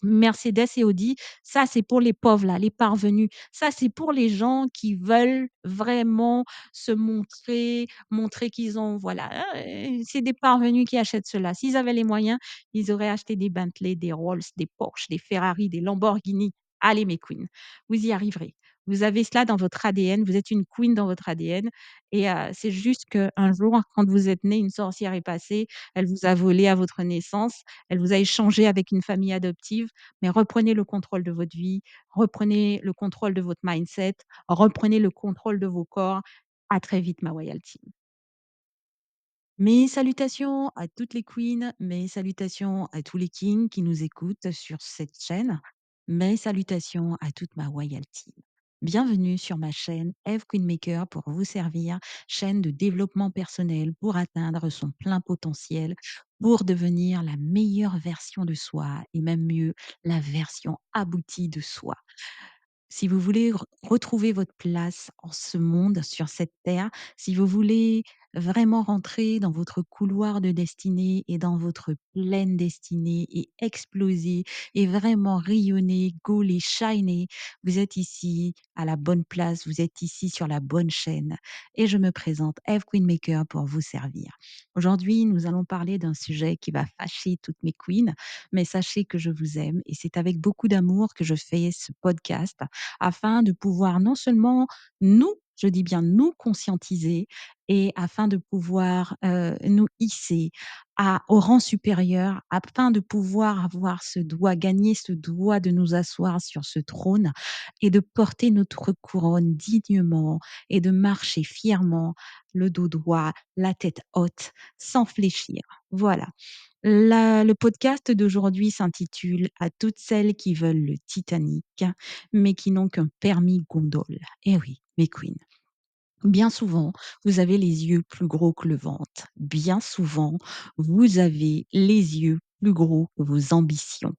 Mercedes et Audi, ça c'est pour les pauvres là, les parvenus. Ça c'est pour les gens qui veulent vraiment se montrer, montrer qu'ils ont voilà, c'est des parvenus qui achètent cela. S'ils avaient les moyens, ils auraient acheté des Bentley, des Rolls, des Porsche, des Ferrari, des Lamborghini. Allez mes queens, vous y arriverez. Vous avez cela dans votre ADN, vous êtes une queen dans votre ADN et c'est juste qu'un jour, quand vous êtes née, une sorcière est passée, elle vous a volé à votre naissance, elle vous a échangé avec une famille adoptive, mais reprenez le contrôle de votre vie, reprenez le contrôle de votre mindset, reprenez le contrôle de vos corps. À très vite, ma Royal Team. Mes salutations à toutes les queens, mes salutations à tous les kings qui nous écoutent sur cette chaîne, mes salutations à toute ma Royal Team. Bienvenue sur ma chaîne Eve Queenmaker pour vous servir, chaîne de développement personnel pour atteindre son plein potentiel, pour devenir la meilleure version de soi et même mieux, la version aboutie de soi. Si vous voulez retrouver votre place en ce monde, sur cette terre, si vous voulez vraiment rentrer dans votre couloir de destinée et dans votre pleine destinée et exploser et vraiment rayonner, gauler, shiner, vous êtes ici à la bonne place, vous êtes ici sur la bonne chaîne. Et je me présente, Eve Queenmaker, pour vous servir. Aujourd'hui, nous allons parler d'un sujet qui va fâcher toutes mes queens, mais sachez que je vous aime et c'est avec beaucoup d'amour que je fais ce podcast afin de pouvoir non seulement nous, je dis bien nous conscientiser et afin de pouvoir nous hisser au rang supérieur, afin de pouvoir avoir ce droit, gagner ce droit de nous asseoir sur ce trône et de porter notre couronne dignement et de marcher fièrement, le dos droit, la tête haute, sans fléchir. Voilà. Le podcast d'aujourd'hui s'intitule À toutes celles qui veulent le Titanic, mais qui n'ont qu'un permis gondole. Eh oui, mes queens. Bien souvent, vous avez les yeux plus gros que le ventre. Bien souvent, vous avez les yeux plus gros que vos ambitions.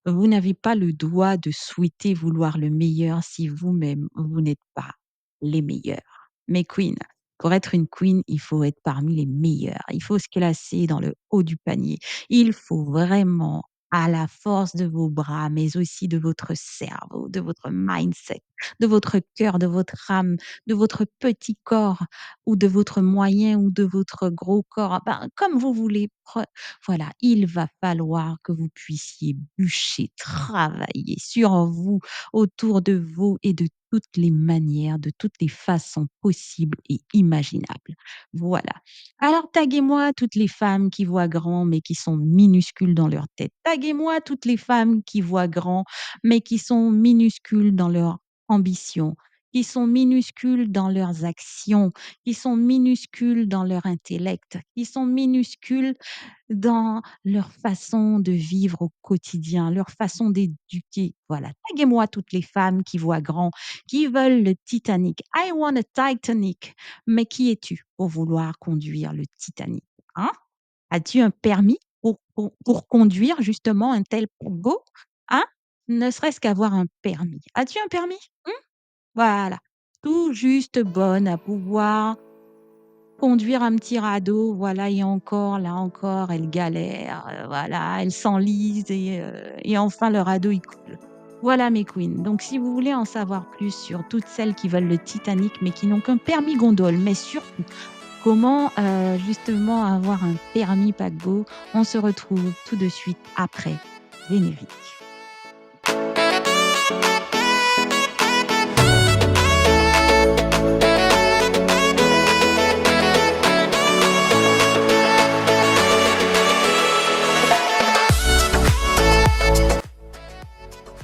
Vous n'avez pas le droit de souhaiter vouloir le meilleur si vous-même, vous n'êtes pas les meilleurs. Mais queen, pour être une queen, il faut être parmi les meilleurs. Il faut se classer dans le haut du panier. Il faut vraiment, à la force de vos bras, mais aussi de votre cerveau, de votre mindset, de votre cœur, de votre âme, de votre petit corps ou de votre moyen ou de votre gros corps, ben, comme vous voulez. Voilà, il va falloir que vous puissiez bûcher, travailler sur vous, autour de vous et de toutes les manières, de toutes les façons possibles et imaginables. Voilà. Alors, taguez-moi toutes les femmes qui voient grand mais qui sont minuscules dans leur tête. Taguez-moi toutes les femmes qui voient grand mais qui sont minuscules dans leur ambition, qui sont minuscules dans leurs actions, qui sont minuscules dans leur intellect, qui sont minuscules dans leur façon de vivre au quotidien, leur façon d'éduquer. Voilà. Taguez-moi toutes les femmes qui voient grand, qui veulent le Titanic. I want a Titanic. Mais qui es-tu pour vouloir conduire le Titanic? Hein? As-tu un permis pour conduire justement un tel paquebot? Hein? Ne serait-ce qu'avoir un permis. As-tu un permis? Voilà. Tout juste bonne à pouvoir conduire un petit radeau, voilà, et encore, là encore, elle galère, voilà, elle s'enlise et enfin le radeau, il coule. Voilà mes queens. Donc si vous voulez en savoir plus sur toutes celles qui veulent le Titanic, mais qui n'ont qu'un permis gondole, mais surtout comment, justement avoir un permis paquebot, on se retrouve tout de suite après générique.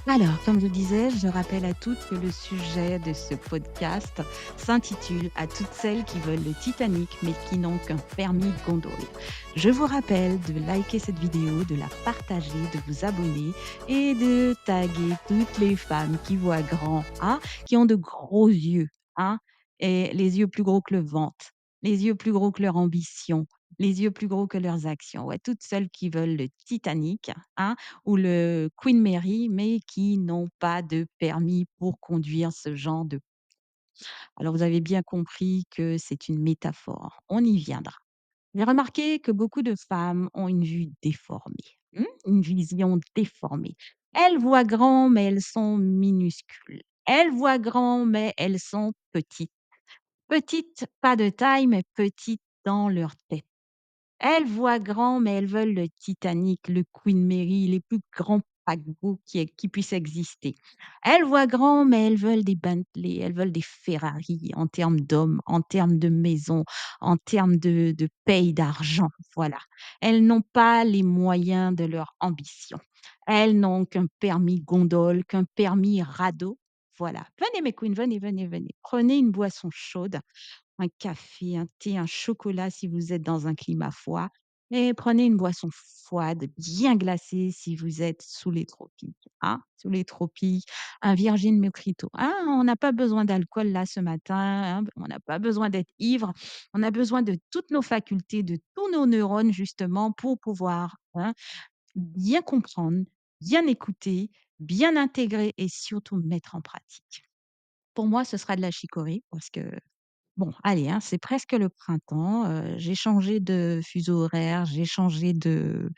Alors, comme je disais, je rappelle à toutes que le sujet de ce podcast s'intitule À toutes celles qui veulent le Titanic mais qui n'ont qu'un permis gondole. Je vous rappelle de liker cette vidéo, de la partager, de vous abonner et de taguer toutes les femmes qui voient grand, hein, qui ont de gros yeux, hein, et les yeux plus gros que le ventre, les yeux plus gros que leur ambition, les yeux plus gros que leurs actions. Ouais, toutes celles qui veulent le Titanic, hein, ou le Queen Mary, mais qui n'ont pas de permis pour conduire ce genre de. Alors, vous avez bien compris que c'est une métaphore. On y viendra. J'ai remarqué que beaucoup de femmes ont une vue déformée, une vision déformée. Elles voient grand, mais elles sont minuscules. Elles voient grand, mais elles sont petites. Petites, pas de taille, mais petites dans leur tête. Elles voient grand, mais elles veulent le Titanic, le Queen Mary, les plus grands paquebots qui puissent exister. Elles voient grand, mais elles veulent des Bentley, elles veulent des Ferrari en termes d'hommes, en termes de maisons, en termes de paye d'argent. Voilà. Elles n'ont pas les moyens de leur ambition. Elles n'ont qu'un permis gondole, qu'un permis radeau. Voilà. Venez, mes queens, venez, venez, venez. Prenez une boisson chaude, un café, un thé, un chocolat si vous êtes dans un climat froid et prenez une boisson froide, bien glacée si vous êtes sous les tropiques, hein, sous les tropiques, un Virgin Mojito. Ah, on n'a pas besoin d'alcool là ce matin, hein, on n'a pas besoin d'être ivre, on a besoin de toutes nos facultés, de tous nos neurones justement pour pouvoir, hein, bien comprendre, bien écouter, bien intégrer et surtout mettre en pratique. Pour moi, ce sera de la chicorée parce que bon, allez, hein, c'est presque le printemps, j'ai changé de fuseau horaire, j'ai changé de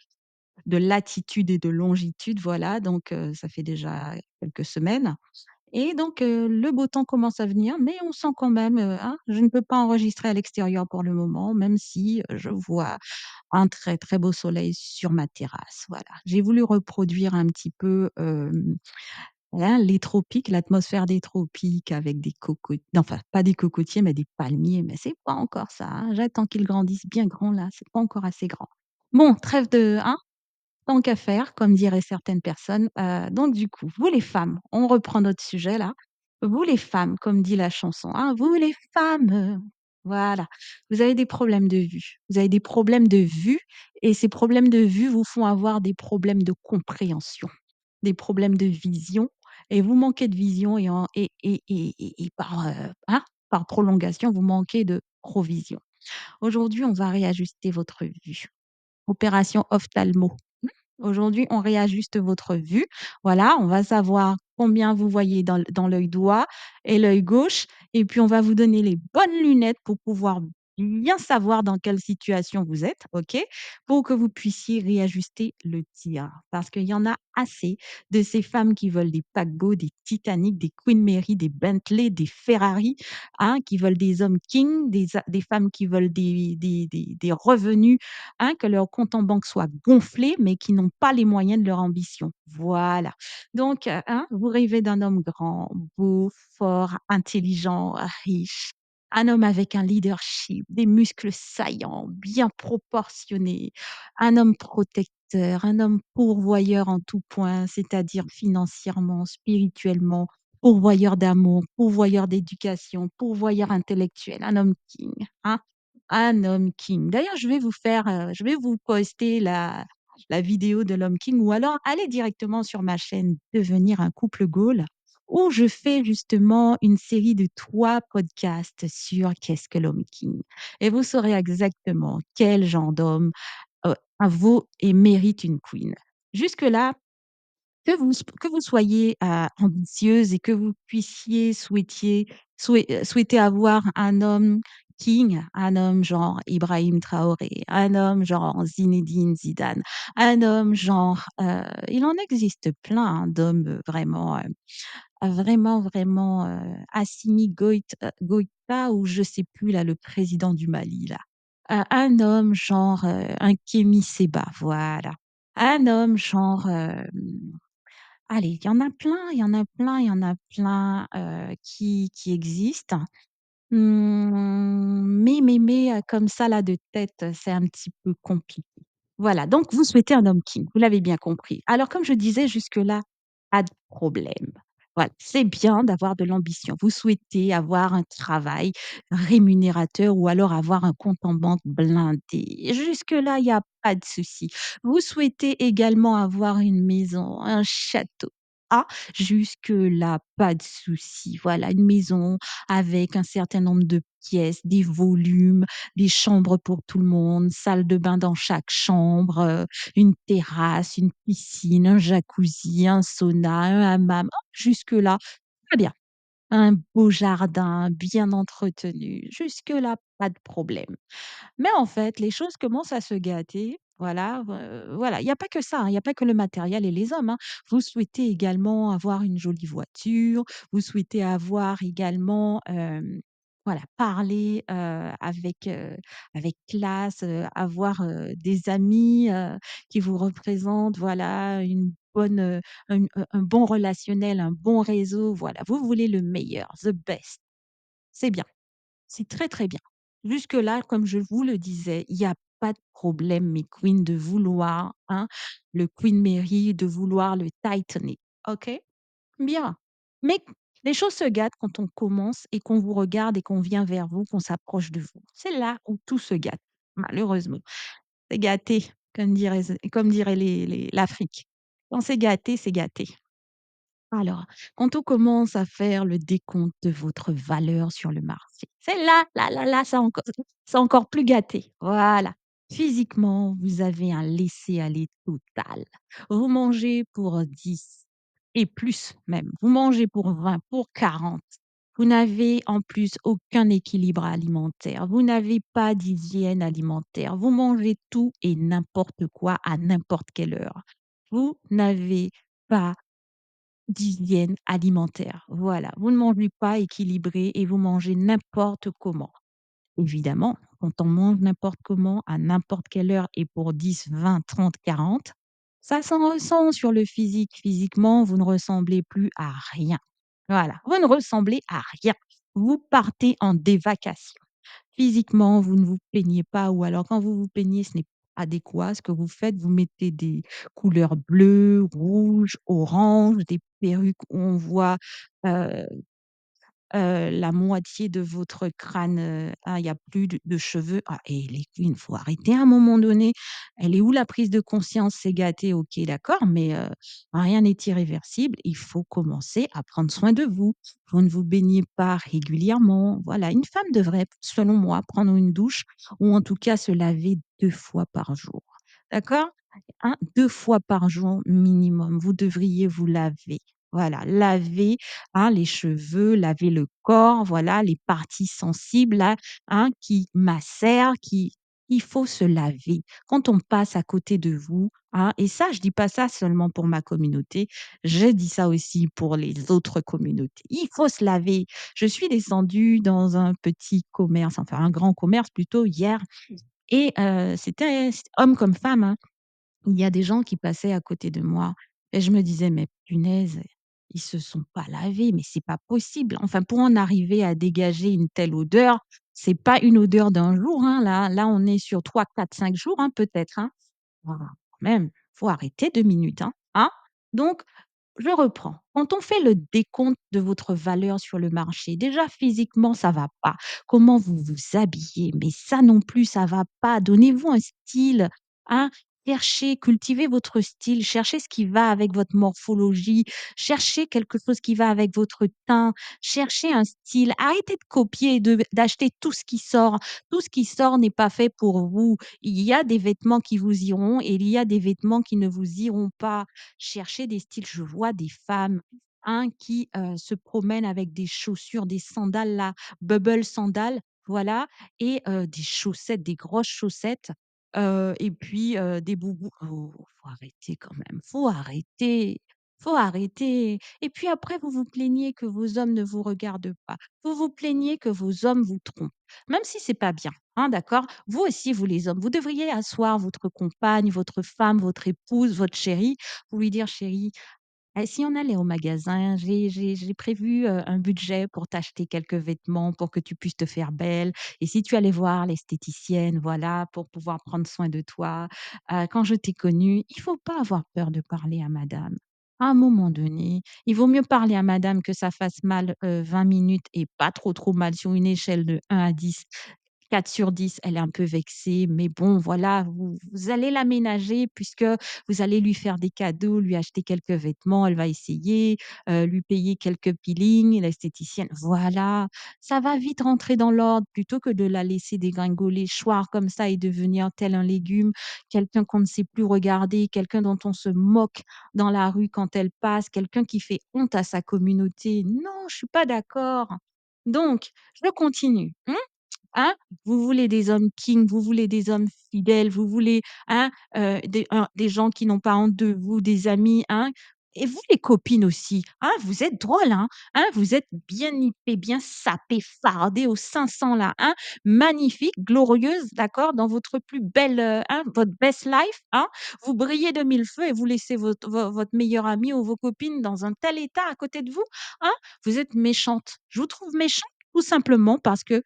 latitude et de longitude, voilà, donc ça fait déjà quelques semaines et donc le beau temps commence à venir, mais on sent quand même, hein, je ne peux pas enregistrer à l'extérieur pour le moment, même si, je vois un très, très beau soleil sur ma terrasse, voilà. J'ai voulu reproduire un petit peu, là, les tropiques, l'atmosphère des tropiques avec des cocotiers, enfin pas des cocotiers, mais des palmiers, mais c'est pas encore ça, hein. J'attends qu'ils grandissent bien grands là, c'est pas encore assez grand. Bon, trêve de hein, tant qu'à faire, comme diraient certaines personnes. Donc du coup, vous les femmes, on reprend notre sujet là. Vous les femmes, comme dit la chanson, hein, vous les femmes, voilà, vous avez des problèmes de vue. Vous avez des problèmes de vue et ces problèmes de vue vous font avoir des problèmes de compréhension, des problèmes de vision et vous manquez de vision et par, hein, par prolongation, vous manquez de provision. Aujourd'hui, on va réajuster votre vue. Opération ophtalmo. Aujourd'hui, on réajuste votre vue. Voilà, on va savoir combien vous voyez dans l'œil droit et l'œil gauche. Et puis, on va vous donner les bonnes lunettes pour pouvoir bien savoir dans quelle situation vous êtes, OK? Pour que vous puissiez réajuster le tir. Parce qu'il y en a assez de ces femmes qui veulent des paquebots, des Titanic, des Queen Mary, des Bentley, des Ferrari, hein, qui veulent des hommes kings, des femmes qui veulent des revenus, hein, que leur compte en banque soit gonflé, mais qui n'ont pas les moyens de leur ambition. Voilà. Donc, hein, vous rêvez d'un homme grand, beau, fort, intelligent, riche, un homme avec un leadership, des muscles saillants, bien proportionnés, un homme protecteur, un homme pourvoyeur en tout point, c'est-à-dire financièrement, spirituellement, pourvoyeur d'amour, pourvoyeur d'éducation, pourvoyeur intellectuel, un homme king, hein. Un homme king. D'ailleurs, je vais vous poster la vidéo de l'homme king ou alors allez directement sur ma chaîne Devenir un couple Goal où je fais justement une série de 3 podcasts sur qu'est-ce que l'homme king et vous saurez exactement quel genre d'homme, vaut et mérite une queen. Jusque-là, que vous soyez, ambitieuse et que vous puissiez souhaiter avoir un homme king, un homme genre Ibrahim Traoré, un homme genre Zinedine Zidane, un homme genre, il en existe plein, hein, d'hommes, vraiment, vraiment, Assimi Goïta ou je sais plus là, le président du Mali là. Un homme genre, un Kémi Séba, voilà. Un homme genre, allez, il y en a plein, il y en a plein, il y en a plein, qui existent. Mais comme ça là de tête, c'est un petit peu compliqué. Voilà, donc vous souhaitez un homme king, vous l'avez bien compris. Alors comme je disais jusque-là, pas de problème. Voilà, c'est bien d'avoir de l'ambition. Vous souhaitez avoir un travail rémunérateur ou alors avoir un compte en banque blindé. Jusque-là, il y a pas de souci. Vous souhaitez également avoir une maison, un château. Ah, jusque-là, pas de souci. Voilà, une maison avec un certain nombre de pièces, des volumes, des chambres pour tout le monde, salle de bain dans chaque chambre, une terrasse, une piscine, un jacuzzi, un sauna, un hammam. Hop, jusque-là, très bien. Un beau jardin bien entretenu. Jusque-là, pas de problème. Mais en fait, les choses commencent à se gâter Voilà, il y a pas que ça, hein, il y a pas que le matériel et les hommes, hein. Vous souhaitez également avoir une jolie voiture, vous souhaitez avoir également, voilà, parler, avec classe, avoir, des amis, qui vous représentent, voilà, une bonne, un bon relationnel, un bon réseau, voilà. Vous voulez le meilleur, the best. C'est bien. C'est très, très bien. Jusque-là, comme je vous le disais, il y a pas de problème, mes queens, de vouloir, hein, le Queen Mary, de vouloir le Titanic. OK? Bien. Mais les choses se gâtent quand on commence et qu'on vous regarde et qu'on vient vers vous, qu'on s'approche de vous. C'est là où tout se gâte, malheureusement. C'est gâté, comme dirait l'Afrique. Quand c'est gâté, c'est gâté. Alors, quand on commence à faire le décompte de votre valeur sur le marché, c'est là, c'est encore plus gâté. Voilà. Physiquement, vous avez un laisser-aller total. Vous mangez pour 10 et plus même. Vous mangez pour 20, pour 40. Vous n'avez en plus aucun équilibre alimentaire. Vous n'avez pas d'hygiène alimentaire. Vous mangez tout et n'importe quoi à n'importe quelle heure. Vous n'avez pas d'hygiène alimentaire. Voilà, vous ne mangez pas équilibré et vous mangez n'importe comment. Évidemment, quand on mange n'importe comment, à n'importe quelle heure et pour 10, 20, 30, 40, ça s'en ressent sur le physique. Physiquement, vous ne ressemblez plus à rien. Voilà, vous ne ressemblez à rien. Vous partez en dévacation. Physiquement, vous ne vous peignez pas ou alors quand vous vous peignez, ce n'est pas adéquat. Ce que vous faites, vous mettez des couleurs bleues, rouges, oranges, des perruques où on voit, heu la moitié de votre crâne, hein, il y a plus de cheveux. Ah et les queens, il faut arrêter à un moment donné. Elle est où la prise de conscience? C'est gâté, OK, d'accord, mais rien n'est irréversible. Il faut commencer à prendre soin de vous. Vous ne vous baignez pas régulièrement. Voilà, une femme devrait, selon moi, prendre une douche ou en tout cas se laver 2 fois par jour. D'accord? Hein, 2 fois par jour minimum, vous devriez vous laver. Voilà, laver, hein, les cheveux, laver le corps, voilà, les parties sensibles là, hein, qui macèrent, qui il faut se laver. Quand on passe à côté de vous, hein, et ça, je dis pas ça seulement pour ma communauté, je dis ça aussi pour les autres communautés. Il faut se laver. Je suis descendue dans un petit commerce, enfin un grand commerce plutôt hier et c'était homme comme femme, hein. Il y a des gens qui passaient à côté de moi et je me disais: «Mais punaise, ils se sont pas lavés, mais c'est pas possible». Enfin, pour en arriver à dégager une telle odeur, c'est pas une odeur d'un jour, hein, là, on est sur 3, 4, 5 jours, hein, peut-être, hein. Ah, quand même, faut arrêter 2 minutes, hein, hein? Donc je reprends. Quand on fait le décompte de votre valeur sur le marché, déjà physiquement, ça va pas. Comment vous vous habillez, mais ça non plus, ça va pas. Donnez-vous un style, hein. Cherchez, cultivez votre style, cherchez ce qui va avec votre morphologie, cherchez quelque chose qui va avec votre teint, cherchez un style. Arrêtez de copier et d'acheter tout ce qui sort. Tout ce qui sort n'est pas fait pour vous. Il y a des vêtements qui vous iront et il y a des vêtements qui ne vous iront pas. Chercher des styles. Je vois des femmes, hein, qui, se promènent avec des chaussures, des sandales là, bubble sandales, voilà et des chaussettes, des grosses chaussettes, et puis, des boubous. Oh, faut arrêter quand même, faut arrêter, faut arrêter et puis après vous vous plaignez que vos hommes ne vous regardent pas. Vous vous plaignez que vos hommes vous trompent. Même si c'est pas bien, hein, d'accord? Vous aussi, vous les hommes, vous devriez asseoir votre compagne, votre femme, votre épouse, votre chérie, pour lui dire: «Chérie, si on allait au magasin, j'ai prévu, un budget pour t'acheter quelques vêtements pour que tu puisses te faire belle et si tu allais voir l'esthéticienne, voilà, pour pouvoir prendre soin de toi. Quand je t'ai connue, il faut pas avoir peur de parler à madame. À un moment donné, il vaut mieux parler à madame que ça fasse mal, 20 minutes et pas trop, trop mal sur une échelle de 1 à 10. 4/10, elle est un peu vexée, mais bon, voilà, vous allez l'aménager puisque vous allez lui faire des cadeaux, lui acheter quelques vêtements, elle va essayer, lui payer quelques peelings, l'esthéticienne, voilà. Ça va vite rentrer dans l'ordre plutôt que de la laisser dégringoler, choir comme ça et devenir tel un légume, quelqu'un qu'on ne sait plus regarder, quelqu'un dont on se moque dans la rue quand elle passe, quelqu'un qui fait honte à sa communauté. Non, je suis pas d'accord. Donc, je continue, mmh? hein? Vous voulez des hommes kings, vous voulez des hommes fidèles, vous voulez, hein, des gens qui n'ont pas honte de vous, des amis, hein? Et vous les copines aussi, hein, vous êtes drôles, hein, vous êtes bien nippées, bien sapées, fardées aux 500 là, hein, magnifiques, glorieuses, d'accord, dans votre plus belle, hein, votre best life, hein. Vous brillez de mille feux et vous laissez votre meilleure amie ou vos copines dans un tel état à côté de vous, hein? Vous êtes méchantes. Je vous trouve méchante tout simplement parce que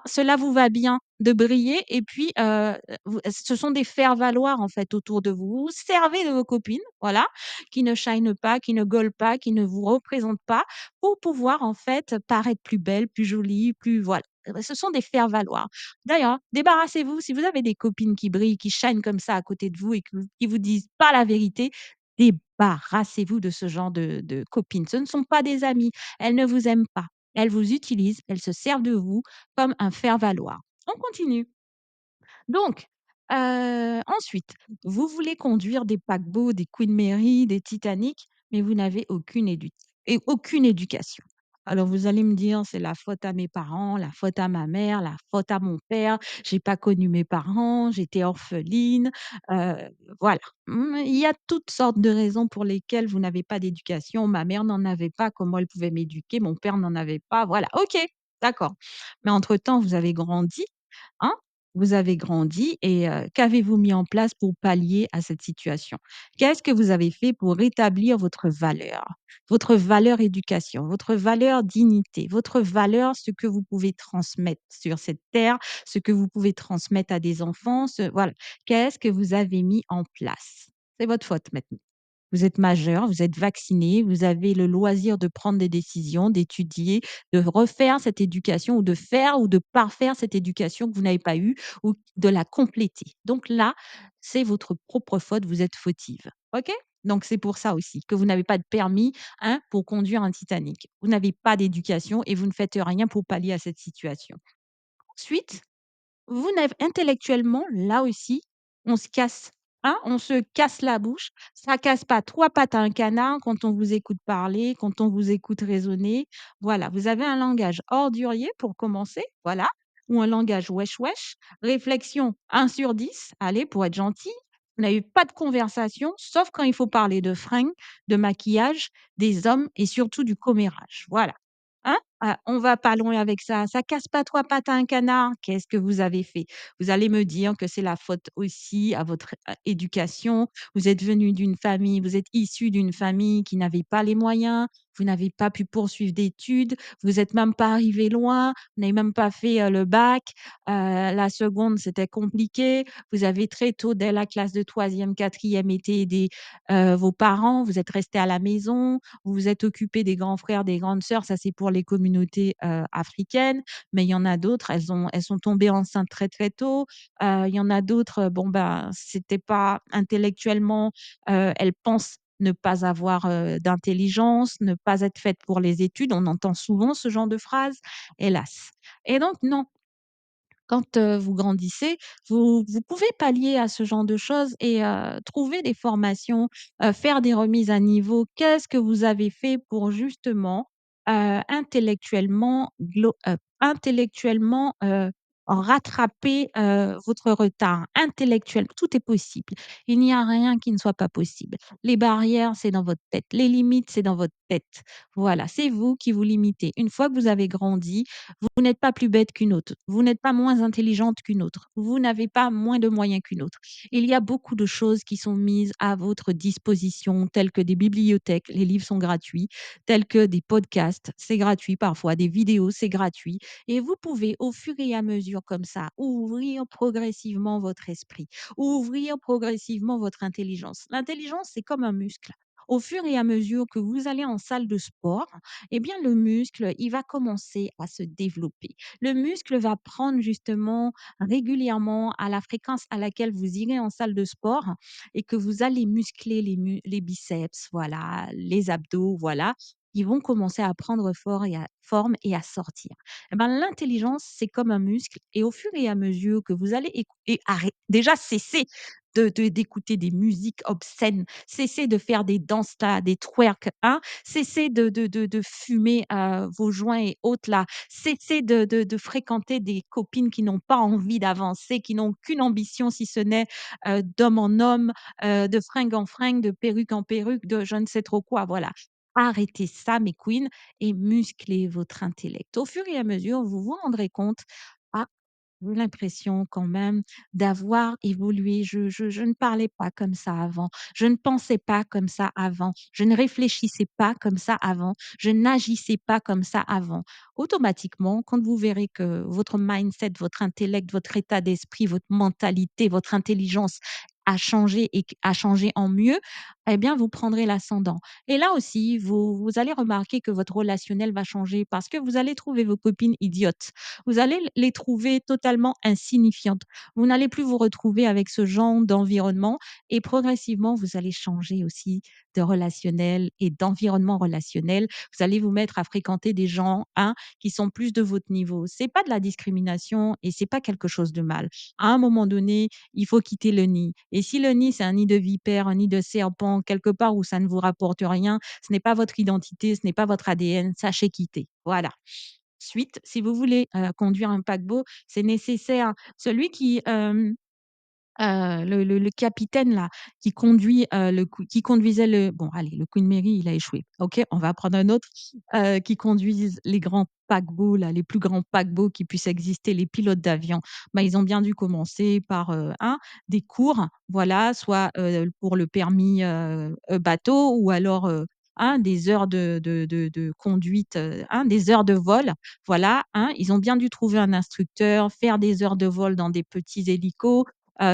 cela vous va bien de briller et puis, ce sont des faire-valoir, en fait, autour de vous. Vous vous servez de vos copines, voilà, qui ne shinent pas, qui ne goalent pas, qui ne vous représentent pas, pour pouvoir, en fait, paraître plus belle, plus jolie, plus voilà. Ce sont des faire-valoir. D'ailleurs, débarrassez-vous, si vous avez des copines qui brillent, qui shinent comme ça à côté de vous et qui vous disent pas la vérité, débarrassez-vous de ce genre de copines. Ce ne sont pas des amies, elles ne vous aiment pas. Elles vous utilisent, elles se servent de vous comme un faire-valoir. On continue. Donc, ensuite, vous voulez conduire des paquebots, des Queen Mary, des Titanic, mais vous n'avez aucune éducation. Alors vous allez me dire: «C'est la faute à mes parents, la faute à ma mère, la faute à mon père, j'ai pas connu mes parents, j'étais orpheline», heu, voilà. Il y a toutes sortes de raisons pour lesquelles vous n'avez pas d'éducation. Ma mère n'en avait pas, comment elle pouvait m'éduquer? Mon père n'en avait pas, voilà. OK, d'accord. Mais entre-temps, vous avez grandi, hein, vous avez grandi et qu'avez-vous mis en place pour pallier à cette situation? Qu'est-ce que vous avez fait pour rétablir votre valeur éducation, votre valeur dignité, votre valeur, ce que vous pouvez transmettre sur cette terre, ce que vous pouvez transmettre à des enfants, voilà. Qu'est-ce que vous avez mis en place? C'est votre faute maintenant. Vous êtes majeur, vous êtes vacciné, vous avez le loisir de prendre des décisions, d'étudier, de refaire cette éducation ou de faire ou de parfaire cette éducation que vous n'avez pas eue ou de la compléter. Donc là, c'est votre propre faute, vous êtes fautive. OK? Donc c'est pour ça aussi que vous n'avez pas de permis, hein, pour conduire un Titanic. Vous n'avez pas d'éducation et vous ne faites rien pour pallier à cette situation. Ensuite, vous n'avez intellectuellement, là aussi, on se casse, hein, on se casse la bouche. Ça casse pas 3 pattes à un canard quand on vous écoute parler, quand on vous écoute raisonner. Voilà, vous avez un langage ordurier pour commencer, voilà, ou un langage wesh wesh. Réflexion 1/10, allez, pour être gentil. Vous n'avez pas de conversation, sauf quand il faut parler de fringues, de maquillage, des hommes et surtout du commérage. Voilà. Hein? On va pas loin avec ça. Ça casse pas 3 pattes à un canard. Qu'est-ce que vous avez fait? Vous allez me dire que c'est la faute aussi à votre, éducation. Vous êtes venu d'une famille vous êtes issu d'une famille qui n'avait pas les moyens. Vous n'avez pas pu poursuivre d'études. Vous êtes même pas arrivé loin. Vous n'avez même pas fait, le bac. La seconde, c'était compliqué. Vous avez très tôt, dès la classe de troisième, quatrième, été aidé, vos parents. Vous êtes resté à la maison. Vous vous êtes occupé des grands frères, des grandes sœurs, ça c'est pour les communautés, africaines, mais il y en a d'autres, elles sont tombées enceintes très, très tôt. Il y en a d'autres, bon, ben, c'était pas intellectuellement, elles pensent ne pas avoir, d'intelligence, ne pas être faites pour les études. On entend souvent ce genre de phrase, hélas. Et donc non, quand, vous grandissez, vous pouvez pallier à ce genre de choses et trouver des formations, faire des remises à niveau. Qu'est-ce que vous avez fait pour justement, intellectuellement, rattraper, votre retard? Intellectuellement, tout est possible. Il n'y a rien qui ne soit pas possible. Les barrières, c'est dans votre tête. Les limites, c'est dans votre tête. Voilà, c'est vous qui vous limitez. Une fois que vous avez grandi, vous n'êtes pas plus bête qu'une autre. Vous n'êtes pas moins intelligente qu'une autre. Vous n'avez pas moins de moyens qu'une autre. Il y a beaucoup de choses qui sont mises à votre disposition, telles que des bibliothèques, les livres sont gratuits, tels que des podcasts, c'est gratuit parfois, des vidéos, c'est gratuit. Et vous pouvez, au fur et à mesure comme ça, ouvrir progressivement votre esprit, ouvrir progressivement votre intelligence. L'intelligence, c'est comme un muscle. Au fur et à mesure que vous allez en salle de sport, eh bien, le muscle, il va commencer à se développer. Le muscle va prendre justement régulièrement à la fréquence à laquelle vous irez en salle de sport et que vous allez muscler les biceps, voilà, les abdos, voilà. Ils vont commencer à prendre forme et à sortir. Eh ben, l'intelligence, c'est comme un muscle et au fur et à mesure que vous allez déjà cesser d'écouter des musiques obscènes, cessez de faire des danses là, des twerk, hein, cessez de fumer, vos joints et autres là, cessez de fréquenter des copines qui n'ont pas envie d'avancer, qui n'ont qu'une ambition si ce n'est, d'homme en homme, de fringue en fringue, de perruque en perruque, de je ne sais trop quoi, voilà. Arrêtez ça mes queens et musclez votre intellect. Au fur et à mesure, vous vous rendrez compte: «Ah, j'ai l'impression quand même d'avoir évolué. Je ne parlais pas comme ça avant. Je ne pensais pas comme ça avant. Je ne réfléchissais pas comme ça avant. Je n'agissais pas comme ça avant». Automatiquement, quand vous verrez que votre mindset, votre intellect, votre état d'esprit, votre mentalité, votre intelligence a changé et a changé en mieux, eh bien, vous prendrez l'ascendant. Et là aussi, vous allez remarquer que votre relationnel va changer parce que vous allez trouver vos copines idiotes. Vous allez les trouver totalement insignifiantes. Vous n'allez plus vous retrouver avec ce genre d'environnement et progressivement, vous allez changer aussi de relationnel et d'environnement relationnel. Vous allez vous mettre à fréquenter des gens, hein, qui sont plus de votre niveau. C'est pas de la discrimination et c'est pas quelque chose de mal. À un moment donné, il faut quitter le nid. Et si le nid, c'est un nid de vipère, un nid de serpent, quelque part où ça ne vous rapporte rien, ce n'est pas votre identité, ce n'est pas votre ADN, sachez quitter. Voilà. Suite, si vous voulez, conduire un paquebot, c'est nécessaire. Celui qui, le capitaine là, qui conduisait le bon allez, le Queen Mary, il a échoué. OK, on va prendre un autre, qui conduisent les grands paquebots là, les plus grands paquebots qui puissent exister, les pilotes d'avion. Bah, ils ont bien dû commencer par, des cours, voilà, soit, pour le permis, bateau ou alors, des heures de conduite, des heures de vol, voilà, Ils ont bien dû trouver un instructeur, faire des heures de vol dans des petits hélicos.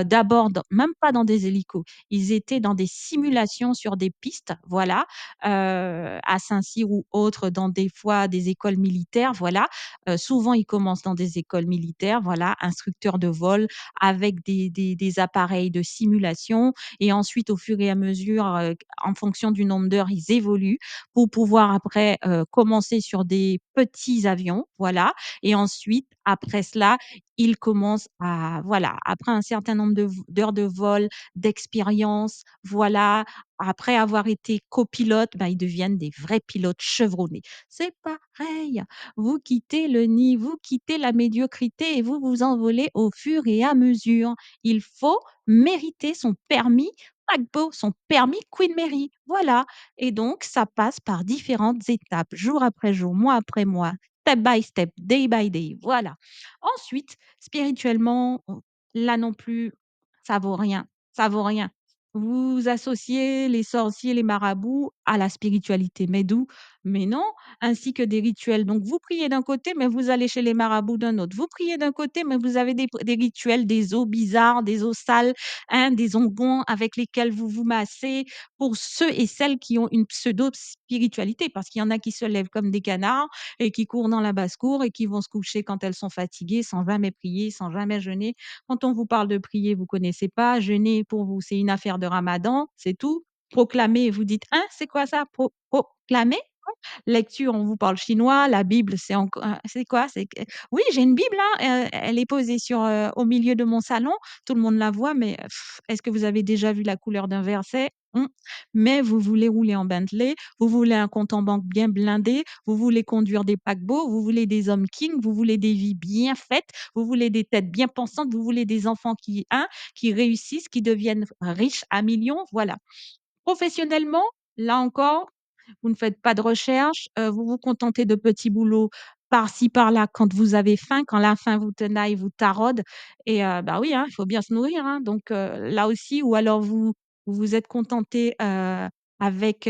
D'abord dans même pas dans des hélicos, ils étaient dans des simulations sur des pistes, voilà, à Saint-Cyr ou autres, dans des fois des écoles militaires, voilà. Souvent, ils commencent dans des écoles militaires, voilà, instructeurs de vol avec des appareils de simulation et ensuite, au fur et à mesure, en fonction du nombre d'heures, ils évoluent pour pouvoir après, commencer sur des petits avions, voilà et ensuite, après cela, ils commencent à voilà, après un certain nombre d'heures de vol, d'expérience, voilà, après avoir été copilotes, ben, ils deviennent des vrais pilotes chevronnés. C'est pareil, vous quittez le nid, vous quittez la médiocrité et vous vous envolez au fur et à mesure. Il faut mériter son permis paquebot, son permis Queen Mary, voilà et donc ça passe par différentes étapes, jour après jour, mois après mois, step by step, day by day, voilà. Ensuite, spirituellement, là non plus, ça vaut rien, ça vaut rien. Vous associez les sorciers, les marabouts à la spiritualité, mais d'où? Mais non, ainsi que des rituels. Donc vous priez d'un côté, mais vous allez chez les marabouts d'un autre. Vous priez d'un côté, mais vous avez des rituels, des eaux bizarres, des eaux sales, des onguents avec lesquels vous vous massez pour ceux et celles qui ont une pseudo-spiritualité, parce qu'il y en a qui se lèvent comme des canards et qui courent dans la basse-cour et qui vont se coucher quand elles sont fatiguées sans jamais prier, sans jamais jeûner. Quand on vous parle de prier, vous connaissez pas. Jeûner, pour vous, c'est une affaire de ramadan, c'est tout. Proclamer, vous dites: «Hein, c'est quoi ça? Proclamer?» Lecture, on vous parle chinois, la Bible, c'est quoi? C'est que oui, j'ai une Bible, hein, elle est posée au milieu de mon salon, tout le monde la voit, mais est-ce que vous avez déjà vu la couleur d'un verset? Mais vous voulez rouler en Bentley, vous voulez un compte en banque bien blindé, vous voulez conduire des paquebots, vous voulez des hommes kings, vous voulez des vies bien faites, vous voulez des têtes bien pensantes, vous voulez des enfants qui réussissent, qui deviennent riches à millions, voilà. Professionnellement, là encore, vous ne faites pas de recherche, vous vous contentez de petits boulots par-ci par-là quand vous avez faim, quand la faim vous tenaille, vous taraude et bah, oui, il faut bien se nourrir, donc là aussi ou alors vous vous êtes contenté, avec,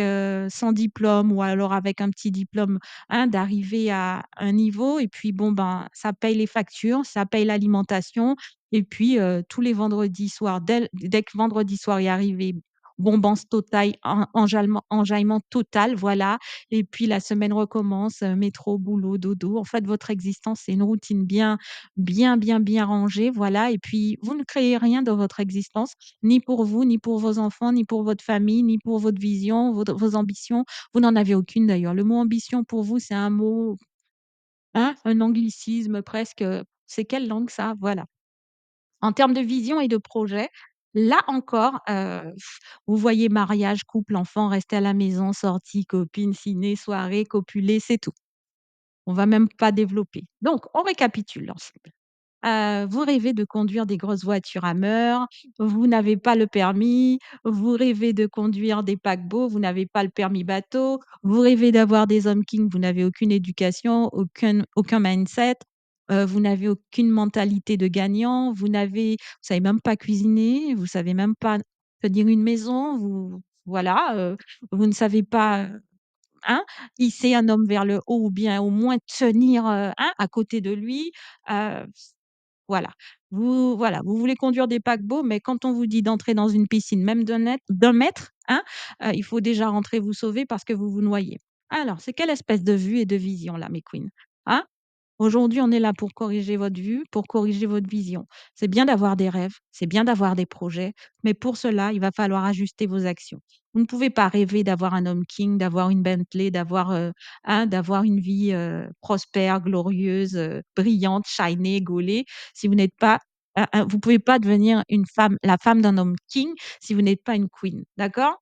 sans diplôme ou alors avec un petit diplôme, d'arriver à un niveau et puis bon, ben, ça paye les factures, ça paye l'alimentation et puis, tous les vendredis soirs, dès que vendredi soir est arrivé, bombance totale, enjaillement total, voilà et puis la semaine recommence, métro, boulot, dodo. En fait, votre existence, c'est une routine bien rangée, voilà et puis vous ne créez rien dans votre existence, ni pour vous, ni pour vos enfants, ni pour votre famille, ni pour votre vision, vos ambitions. Vous n'en avez aucune d'ailleurs. Le mot ambition pour vous, c'est un mot, un anglicisme presque, c'est quelle langue ça? Voilà. En termes de vision et de projet, Là encore, vous voyez mariage, couple, enfant, rester à la maison, sortie, copine, ciné, soirée, copuler, c'est tout. On va même pas développer. Donc on récapitule ensemble. Vous rêvez de conduire des grosses voitures à Hammer, vous n'avez pas le permis, vous rêvez de conduire des paquebots, vous n'avez pas le permis bateau, vous rêvez d'avoir des hommes kings, vous n'avez aucune éducation, aucun mindset, vous n'avez aucune mentalité de gagnant, vous savez même pas cuisiner, vous savez même pas tenir une maison, voilà, vous ne savez pas, hein, hisser un homme vers le haut ou bien au moins tenir, hein, à côté de lui, heu voilà. Vous voulez conduire des paquebots, mais quand on vous dit d'entrer dans une piscine, même d'1 mètre, hein, il faut déjà rentrer vous sauver parce que vous vous noyez. Alors, c'est quelle espèce de vue et de vision là, mes queens? Hein? Aujourd'hui, on est là pour corriger votre vue, pour corriger votre vision. C'est bien d'avoir des rêves, c'est bien d'avoir des projets, mais pour cela, il va falloir ajuster vos actions. Vous ne pouvez pas rêver d'avoir un homme king, d'avoir une Bentley, hein, d'avoir une vie prospère, glorieuse, brillante, shinée, gaulée, si vous n'êtes pas vous pouvez pas devenir la femme d'un homme king si vous n'êtes pas une queen, d'accord?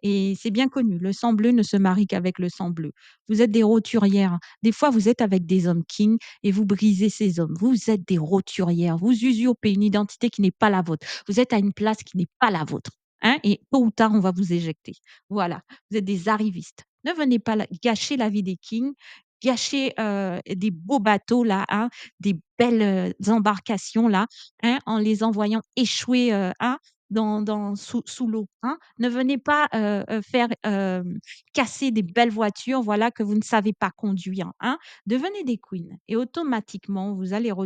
Et c'est bien connu, le sang bleu ne se marie qu'avec le sang bleu. Vous êtes des roturières. Des fois, vous êtes avec des hommes kings et vous brisez ces hommes. Vous êtes des roturières. Vous usurpez une identité qui n'est pas la vôtre. Vous êtes à une place qui n'est pas la vôtre. Hein, et tôt ou tard, on va vous éjecter. Voilà. Vous êtes des arrivistes. Ne venez pas gâcher la vie des kings, gâcher des beaux bateaux là, hein, des belles embarcations là, hein, en les envoyant échouer hein, sous l'eau. Hein. Ne venez pas faire casser des belles voitures, voilà, que vous ne savez pas conduire, hein. Devenez des queens et automatiquement, vous allez vous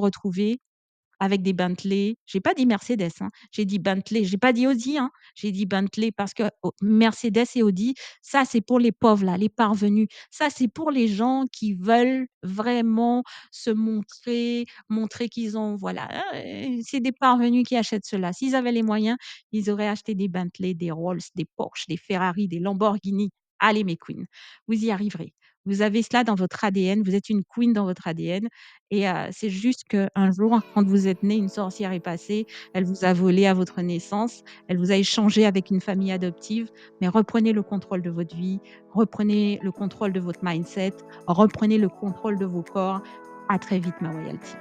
retrouver avec des Bentley. J'ai pas dit Mercedes, hein, j'ai dit Bentley, j'ai pas dit Audi, hein, j'ai dit Bentley parce que Mercedes et Audi, ça c'est pour les pauvres là, les parvenus. Ça c'est pour les gens qui veulent vraiment se montrer qu'ils ont voilà, c'est des parvenus qui achètent cela. S'ils avaient les moyens, ils auraient acheté des Bentley, des Rolls, des Porsche, des Ferrari, des Lamborghini. Allez mes queens, vous y arriverez. Vous avez cela dans votre ADN, vous êtes une queen dans votre ADN et c'est juste qu'un jour, quand vous êtes née, une sorcière est passée, elle vous a volé à votre naissance, elle vous a échangé avec une famille adoptive, mais reprenez le contrôle de votre vie, reprenez le contrôle de votre mindset, reprenez le contrôle de vos corps. À très vite, ma royalty.